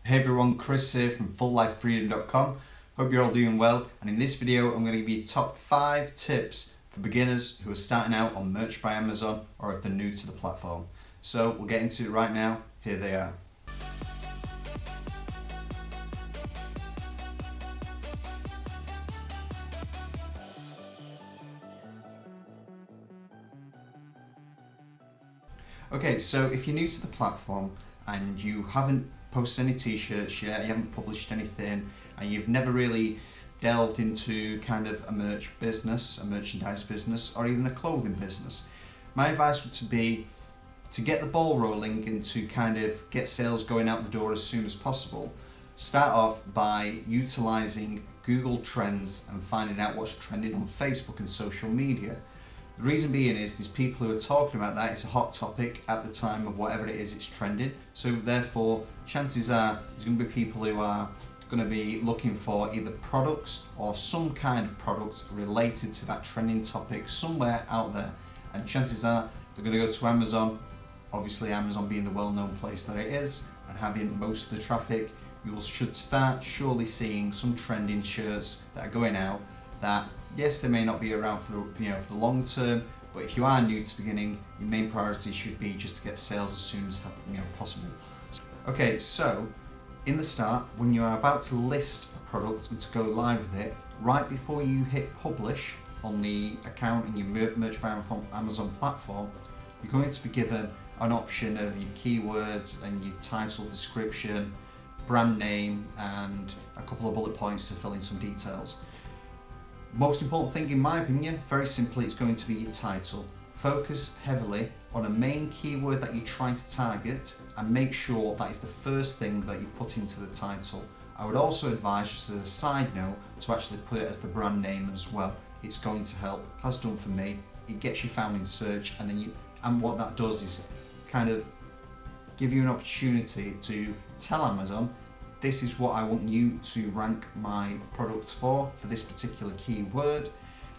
Hey everyone, Chris here from fulllifefreedom.com. Hope you're all doing well, and in this video I'm going to give you top 5 tips for beginners who are starting out on Merch by Amazon or if they're new to the platform. So we'll get into it right now. Here they are. Okay, so if you're new to the platform and you haven't posted any t-shirts yet, you haven't published anything, and you've never really delved into kind of a merch business, a merchandise business, or even a clothing business, my advice would be to get the ball rolling and to kind of get sales going out the door as soon as possible. Start off by utilizing Google Trends and finding out what's trending on Facebook and social media. The reason being is there's people who are talking about that. It's a hot topic at the time of whatever it is it's trending. So therefore, chances are there's going to be people who are going to be looking for either products or some kind of product related to that trending topic somewhere out there. And chances are they're going to go to Amazon. Obviously, Amazon being the well-known place that it is and having most of the traffic, you should start surely seeing some trending shirts that are going out that, yes, they may not be around for the long term, but if you are new to beginning, your main priority should be just to get sales as soon as possible. Okay, so in the start, when you are about to list a product and to go live with it, right before you hit publish on the account in your Merch by Amazon platform, you're going to be given an option of your keywords and your title, description, brand name, and a couple of bullet points to fill in some details. Most important thing in my opinion, very simply, it's going to be your title. Focus heavily on a main keyword that you're trying to target and make sure that is the first thing that you put into the title. I would also advise, just as a side note, to actually put it as the brand name as well. It's going to help, has done for me. It gets you found in search, and what that does is kind of give you an opportunity to tell Amazon, this is what I want you to rank my product for this particular keyword.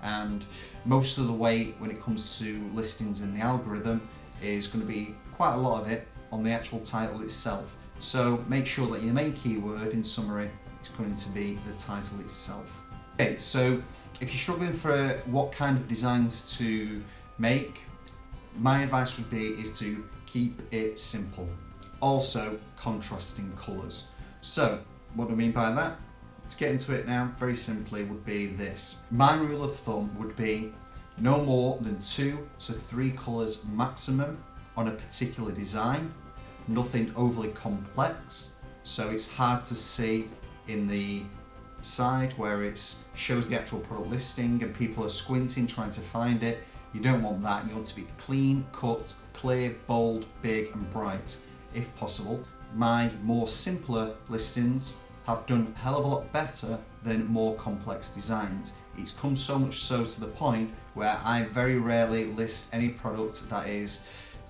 And most of the weight when it comes to listings in the algorithm is going to be quite a lot of it on the actual title itself. So make sure that your main keyword, in summary, is going to be the title itself. Okay, so if you're struggling for what kind of designs to make, my advice would be is to keep it simple. Also, contrasting colours. So, what do I mean by that? To get into it now, very simply, would be this. My rule of thumb would be no more than 2 to 3 colours maximum on a particular design. Nothing overly complex, so it's hard to see in the side where it shows the actual product listing and people are squinting trying to find it. You don't want that. You want to be clean, cut, clear, bold, big and bright if possible. My more simpler listings have done a hell of a lot better than more complex designs. It's come so much so to the point where I very rarely list any product that is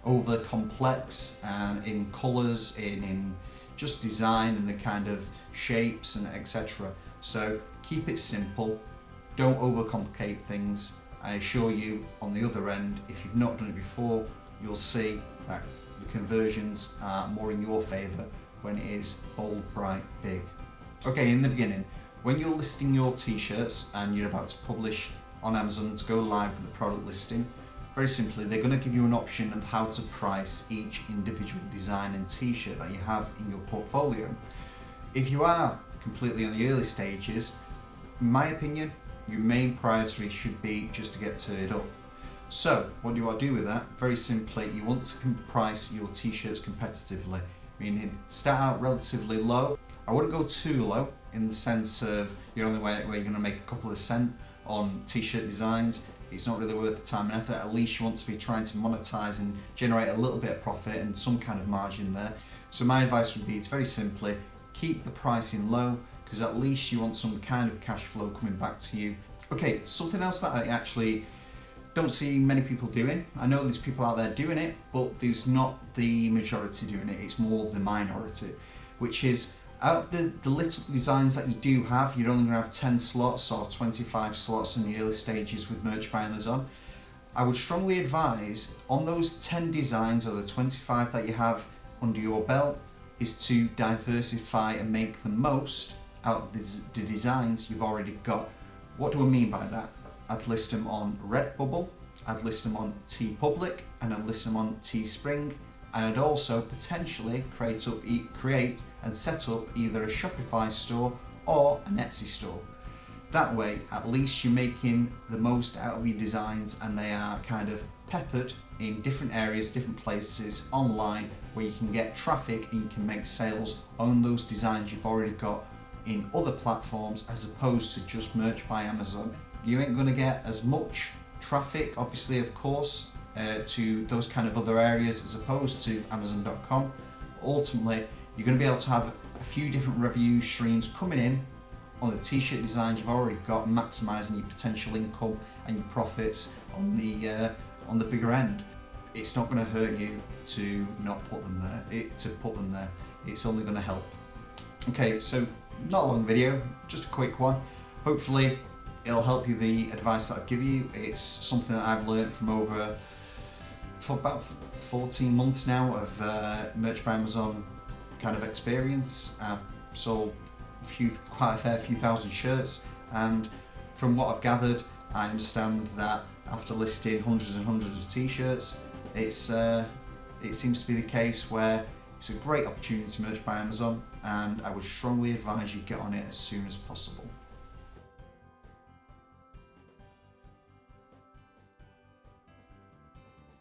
over complex and in colours, in just design and the kind of shapes and etc. So keep it simple, don't overcomplicate things. I assure you, on the other end, if you've not done it before, you'll see that the conversions are more in your favour when it is bold, bright, big. Okay, in the beginning, when you're listing your t-shirts and you're about to publish on Amazon to go live with the product listing, very simply, they're going to give you an option of how to price each individual design and t-shirt that you have in your portfolio. If you are completely in the early stages, in my opinion, your main priority should be just to get turned up. So what do you want to do with that? Very simply, you want to price your t-shirts competitively, meaning start out relatively low. I wouldn't go too low in the sense of you're only where you're going to make a couple of cents on t-shirt designs. It's not really worth the time and effort. At least you want to be trying to monetize and generate a little bit of profit and some kind of margin there. So my advice would be to very simply keep the pricing low, because at least you want some kind of cash flow coming back to you. Okay, something else that I actually don't see many people doing. I know there's people out there doing it, but there's not the majority doing it. It's more the minority, which is out of the little designs that you do have, you're only going to have 10 slots or 25 slots in the early stages with Merch by Amazon. I would strongly advise on those 10 designs or the 25 that you have under your belt, is to diversify and make the most out of the designs you've already got. What do I mean by that? I'd list them on Redbubble, I'd list them on TeePublic, and I'd list them on Teespring, and I'd also potentially create and set up either a Shopify store or an Etsy store. That way, at least you're making the most out of your designs, and they are kind of peppered in different areas, different places online, where you can get traffic and you can make sales on those designs you've already got in other platforms, as opposed to just merch by Amazon. You ain't going to get as much traffic, obviously, of course, to those kind of other areas as opposed to Amazon.com. Ultimately, you're going to be able to have a few different revenue streams coming in on the t-shirt designs you've already got, maximising your potential income and your profits on the bigger end. It's not going to hurt you to not put them there. It's only going to help. Okay, so not a long video, just a quick one. Hopefully it'll help you, the advice that I've given you. It's something that I've learned from for about 14 months now of merch by Amazon kind of experience. I've sold quite a fair few thousand shirts, and from what I've gathered, I understand that after listing hundreds and hundreds of t-shirts, it seems to be the case where it's a great opportunity to merch by Amazon, and I would strongly advise you get on it as soon as possible.